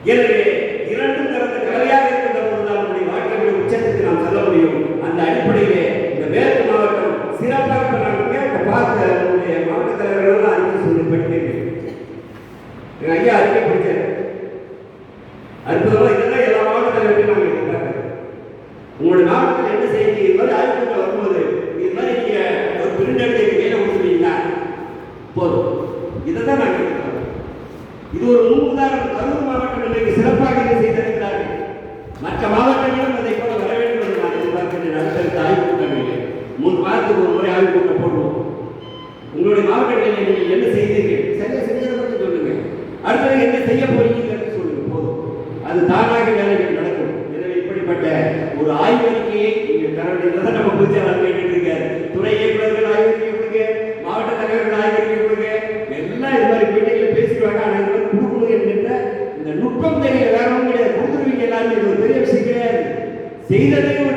எனவே இரண்டும் கலந்த கலவையாக இருக்கின்ற பொழுதுதான் நம்முடைய வாழ்க்கையுடைய உச்சத்துக்கு நாம் செல்ல முடியும். அந்த அடிப்படையிலே இந்த மேற்கு மாவட்டம் சிறப்பாக நாங்கள் பார்த்து நம்முடைய மாவட்ட தலைவர்கள் அறிக்கை சொல்லி படிக்கிறேன். எங்கள் ஐயா அறிக்கை படித்தார் அற்புதமாக. இதெல்லாம் எல்லா மாவட்ட தலைவர்களையும் நாங்கள் எதிர்பார்க்கிறோம். உங்களுடைய மாவட்டத்தில் என்ன செய்தி இது மாதிரி ஆய்வுகள் வரும்போது இது மாதிரி நீங்கள் ஒரு பிரிண்ட் எடுத்து கையில் கொடுத்துருவீங்களா போதும். இதை தான் நாங்கள் எதிர்பார்க்கிறோம். இது ஒரு முன்னுதாரணம். கரூர் மாவட்டம் இன்றைக்கு சிறப்பாக இதை செய்திருக்கிறார்கள். மற்ற மாவட்டங்களும் அதை போல வர வேண்டும் என்று நான் எதிர்பார்க்கிறேன். அடுத்தடுத்த ஆய்வு கூட்டங்களிலே 3 வாரத்துக்கு ஒரு முறை ஆய்வு கூட்டம் போடுவோம். உங்களுடைய மாவட்டங்களில் நீங்கள் என்ன செய்தீர்கள் சரியா செஞ்சதை மட்டும் சொல்லுங்க. அடுத்தது என்ன செய்ய போறீங்கிறது சொல்லுங்க. போதும். அது தானாக வேலைகள் நடக்கும். எனவே இப்படிப்பட்ட ஒரு ஆய்வறிக்கையை நீங்கள் தர வேண்டியதை நம்ம பூஜையாளர் கேட்டுட்டு இருக்காரு. துறை இயக்குநர்கள் ஆய்வறிக்கை கொடுங்க, மாவட்ட தலைவர்கள் ஆய்வறிக்கை கொடுங்க. எல்லாம் இது மாதிரி மீட்டிங்கில் பேசிடுவாங்க. ஆனால் இது மாதிரி கொடுக்கணும் என்கின்ற இந்த நுட்பம் தெரியல. வேற ஒன்றும் கிடையாது. கொடுத்துருவீங்க எல்லாருமே. இது ஒரு பெரிய விஷயம் கிடையாது. செய்ததையும்